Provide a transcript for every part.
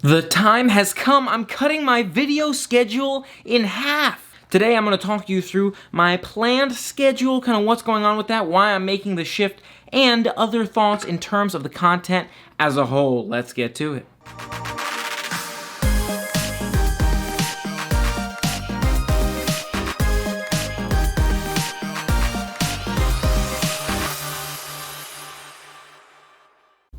The time has come. I'm cutting my video schedule in half. Today I'm going to talk you through my planned schedule, kind of what's going on with that, why I'm making the shift, and other thoughts in terms of the content as a whole. Let's get to it.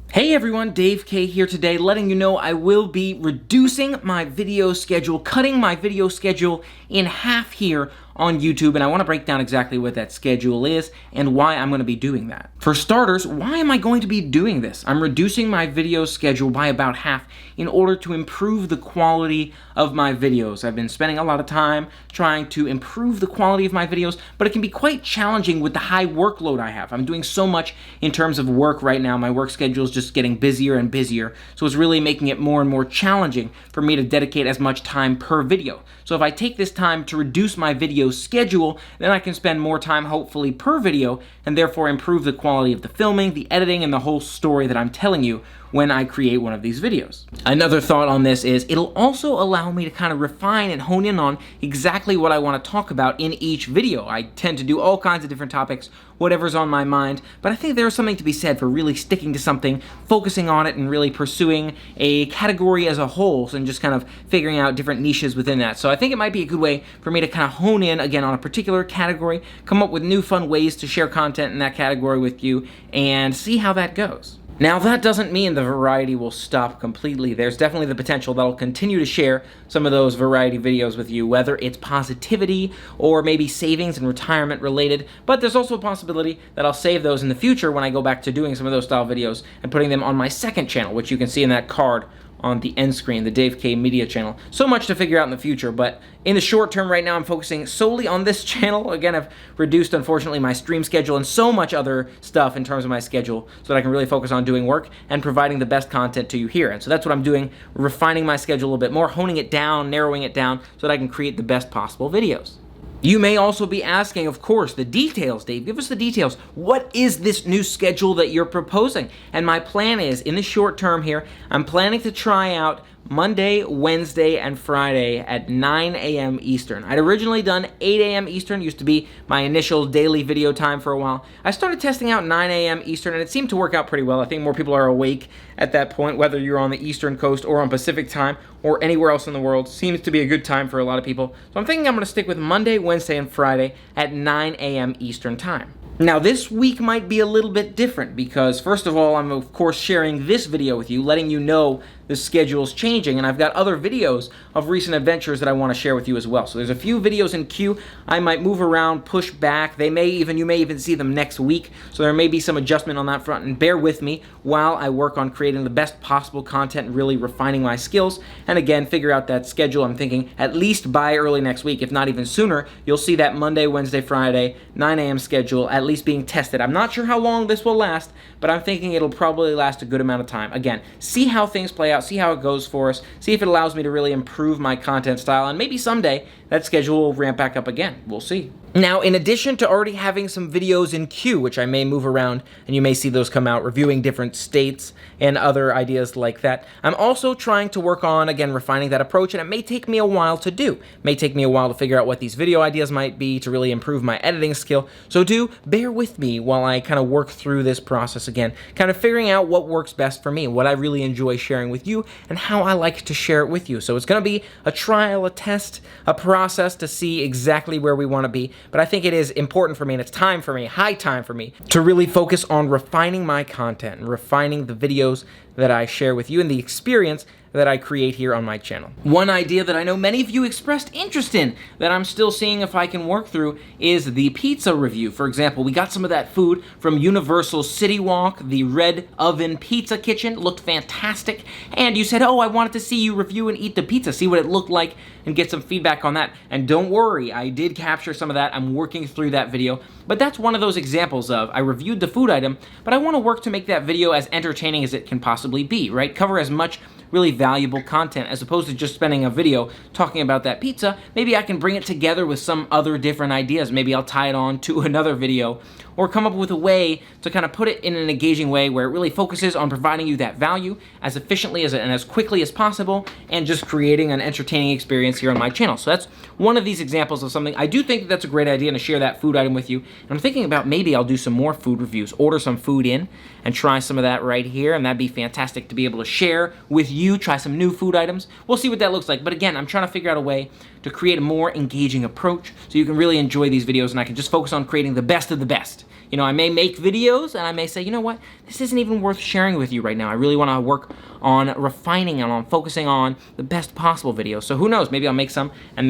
Hey everyone, Dave K here today, letting you know I will be reducing my video schedule, cutting my video schedule in half here on YouTube, and I want to break down exactly what that schedule is and why I'm going to be doing that. For starters, why am I going to be doing this? I'm reducing my video schedule by about half in order to improve the quality of my videos. I've been spending a lot of time trying to improve the quality of my videos, but it can be quite challenging with the high workload I have. I'm doing so much in terms of work right now. My work schedule is just getting busier and busier, so it's really making it more and more challenging for me to dedicate as much time per video. So if I take this time to reduce my video schedule, then I can spend more time hopefully per video and therefore improve the quality of the filming, the editing, and the whole story that I'm telling you when I create one of these videos. Another thought on this is it'll also allow me to kind of refine and hone in on exactly what I want to talk about in each video. I tend to do all kinds of different topics, whatever's on my mind, but I think there's something to be said for really sticking to something, focusing on it, and really pursuing a category as a whole, and just kind of figuring out different niches within that. So I think it might be a good way for me to kind of hone in, again, on a particular category, come up with new fun ways to share content in that category with you, and see how that goes. Now, that doesn't mean the variety will stop completely. There's definitely the potential that I'll continue to share some of those variety videos with you, whether it's positivity or maybe savings and retirement related, but there's also a possibility that I'll save those in the future when I go back to doing some of those style videos and putting them on my second channel, which you can see in that card on the end screen, the Dave K Media channel. So much to figure out in the future, but in the short term right now, I'm focusing solely on this channel. Again, I've reduced, unfortunately, my stream schedule and so much other stuff in terms of my schedule so that I can really focus on doing work and providing the best content to you here. And so that's what I'm doing, refining my schedule a little bit more, honing it down, narrowing it down so that I can create the best possible videos. You may also be asking, of course, the details. Dave, give us the details. What is this new schedule that you're proposing? And my plan is, in the short term here, I'm planning to try out Monday, Wednesday, and Friday at 9 a.m. Eastern. I'd originally done 8 a.m. Eastern, used to be my initial daily video time for a while. I started testing out 9 a.m. Eastern, and it seemed to work out pretty well. I think more people are awake at that point, whether you're on the Eastern Coast or on Pacific time or anywhere else in the world. Seems to be a good time for a lot of people. So I'm thinking I'm going to stick with Monday, Wednesday, and Friday at 9 a.m. Eastern time. Now, this week might be a little bit different because, first of all, I'm of course sharing this video with you, letting you know the schedule's changing, and I've got other videos of recent adventures that I want to share with you as well. So there's a few videos in queue. I might move around, push back. You may even see them next week, so there may be some adjustment on that front, and bear with me while I work on creating the best possible content and really refining my skills, and again, figure out that schedule. I'm thinking at least by early next week, if not even sooner, you'll see that Monday, Wednesday, Friday, 9 a.m. schedule at least being tested. I'm not sure how long this will last, but I'm thinking it'll probably last a good amount of time. Again, see how things play out, see how it goes for us, see if it allows me to really improve my content style, and maybe someday that schedule will ramp back up again. We'll see. Now, in addition to already having some videos in queue, which I may move around, and you may see those come out, reviewing different states and other ideas like that, I'm also trying to work on, again, refining that approach, and it may take me a while to do. It may take me a while to figure out what these video ideas might be to really improve my editing skill, so do bear with me while I kind of work through this process again, kind of figuring out what works best for me, what I really enjoy sharing with you, and how I like to share it with you. So it's going to be a trial, a test, a process to see exactly where we want to be, but I think it is important for me, and it's time for me, high time for me, to really focus on refining my content and refining the videos that I share with you and the experience that I create here on my channel. One idea that I know many of you expressed interest in that I'm still seeing if I can work through is the pizza review. For example, we got some of that food from Universal City Walk, the Red Oven Pizza Kitchen. It looked fantastic, and you said, oh, I wanted to see you review and eat the pizza, see what it looked like, and get some feedback on that. And don't worry, I did capture some of that. I'm working through that video, but that's one of those examples of I reviewed the food item, but I want to work to make that video as entertaining as it can possibly be, right? Cover as much really valuable content as opposed to just spending a video talking about that pizza. Maybe I can bring it together with some other different ideas. Maybe I'll tie it on to another video or come up with a way to kind of put it in an engaging way where it really focuses on providing you that value as efficiently and as quickly as possible, and just creating an entertaining experience here on my channel. So that's one of these examples of something. I do think that that's a great idea to share that food item with you. And I'm thinking about maybe I'll do some more food reviews, order some food in and try some of that right here, and that'd be fantastic to be able to share with you, try some new food items. We'll see what that looks like. But again, I'm trying to figure out a way to create a more engaging approach so you can really enjoy these videos and I can just focus on creating the best of the best. You know, I may make videos and I may say, you know what, this isn't even worth sharing with you right now. I really want to work on refining and on focusing on the best possible videos. So who knows, maybe I'll make some and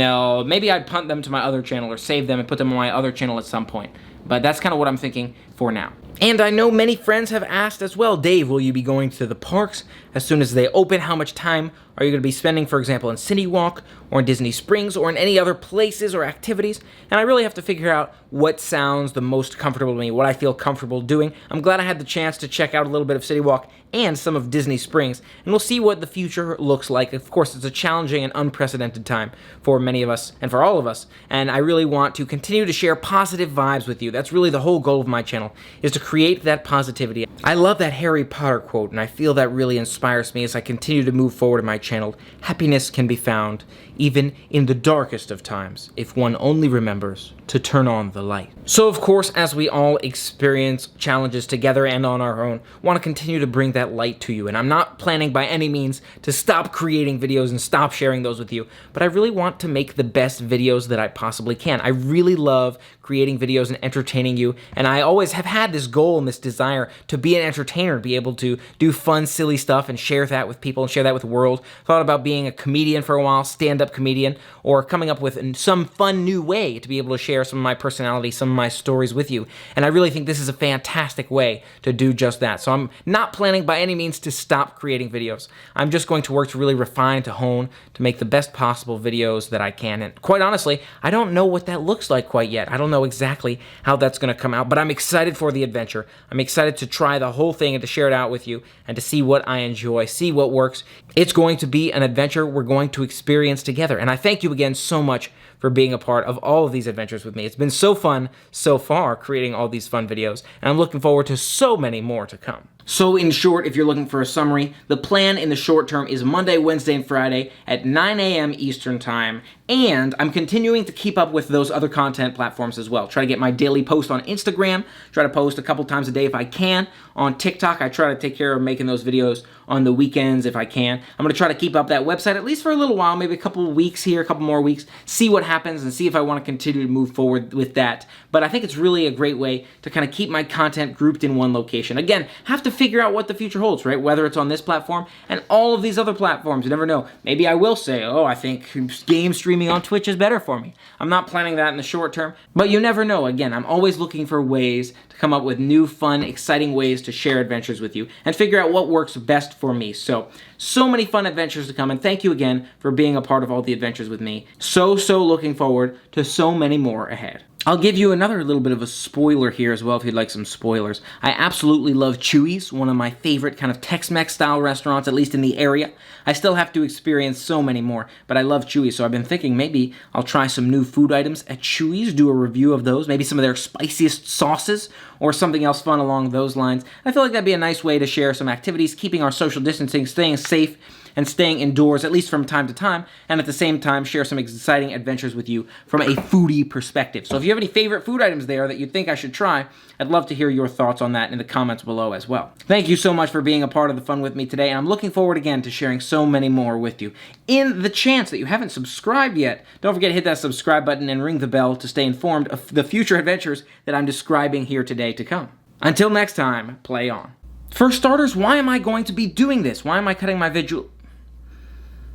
maybe I'd punt them to my other channel or save them and put them on my other channel at some point. But that's kind of what I'm thinking for now. And I know many friends have asked as well, Dave, will you be going to the parks as soon as they open? How much time are you going to be spending, for example, in City Walk or in Disney Springs or in any other places or activities? And I really have to figure out what sounds the most comfortable to me, what I feel comfortable doing. I'm glad I had the chance to check out a little bit of City Walk and some of Disney Springs, and we'll see what the future looks like. Of course, it's a challenging and unprecedented time for many of us and for all of us, and I really want to continue to share positive vibes with you. That's really the whole goal of my channel, is to create that positivity. I love that Harry Potter quote, and I feel that really inspires me as I continue to move forward in my channel. Happiness can be found even in the darkest of times if one only remembers to turn on the light. So of course, as we all experience challenges together and on our own, want to continue to bring that light to you. And I'm not planning by any means to stop creating videos and stop sharing those with you, but I really want to make the best videos that I possibly can. I really love creating videos and entertaining you, and I always have had this goal and this desire to be an entertainer, to be able to do fun, silly stuff and share that with people and share that with the world. Thought about being a comedian for a while, stand-up comedian, or coming up with some fun new way to be able to share some of my personality, some of my stories with you. And I really think this is a fantastic way to do just that. So I'm not planning by any means to stop creating videos. I'm just going to work to really refine, to hone, to make the best possible videos that I can. And quite honestly, I don't know what that looks like quite yet. I don't know exactly how that's going to come out, but I'm excited for the adventure. I'm excited to try the whole thing and to share it out with you and to see what I enjoy, see what works. It's going to be an adventure we're going to experience together. And I thank you again so much for being a part of all of these adventures with me. It's been so fun so far creating all these fun videos, and I'm looking forward to so many more to come. So in short, if you're looking for a summary, the plan in the short term is Monday, Wednesday, and Friday at 9 a.m. Eastern Time, and I'm continuing to keep up with those other content platforms as well. Try to get my daily post on Instagram, try to post a couple times a day if I can. On TikTok, I try to take care of making those videos on the weekends if I can. I'm going to try to keep up that website at least for a little while, maybe a couple of weeks here, a couple more weeks, see what happens and see if I want to continue to move forward with that. But I think it's really a great way to kind of keep my content grouped in one location. Again, have to figure out what the future holds, right? Whether it's on this platform and all of these other platforms. You never know. Maybe I will say, oh, I think game streaming on Twitch is better for me. I'm not planning that in the short term, but you never know. Again, I'm always looking for ways to come up with new, fun, exciting ways to share adventures with you and figure out what works best for me. So many fun adventures to come, and thank you again for being a part of all the adventures with me. So looking forward to so many more ahead. I'll give you another little bit of a spoiler here as well if you'd like some spoilers. I absolutely love Chuy's, one of my favorite kind of Tex-Mex style restaurants, at least in the area. I still have to experience so many more, but I love Chuy's, so I've been thinking maybe I'll try some new food items at Chuy's, do a review of those, maybe some of their spiciest sauces or something else fun along those lines. I feel like that'd be a nice way to share some activities, keeping our social distancing, staying safe, and staying indoors, at least from time to time, and at the same time share some exciting adventures with you from a foodie perspective. So if you have any favorite food items there that you think I should try, I'd love to hear your thoughts on that in the comments below as well. Thank you so much for being a part of the fun with me today, and I'm looking forward again to sharing so many more with you. In the chance that you haven't subscribed yet, don't forget to hit that subscribe button and ring the bell to stay informed of the future adventures that I'm describing here today to come. Until next time, play on. For starters, why am I going to be doing this? Why am I cutting my video?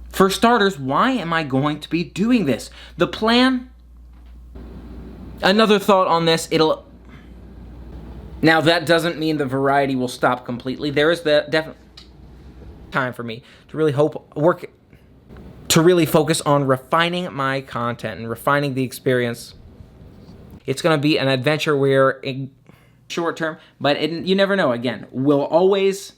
For starters, why am I going to be doing this? The plan, another thought on this, now that doesn't mean the variety will stop completely. There is the definite time for me to really really focus on refining my content and refining the experience. It's going to be an adventure where, short term, but you never know. Again, we'll always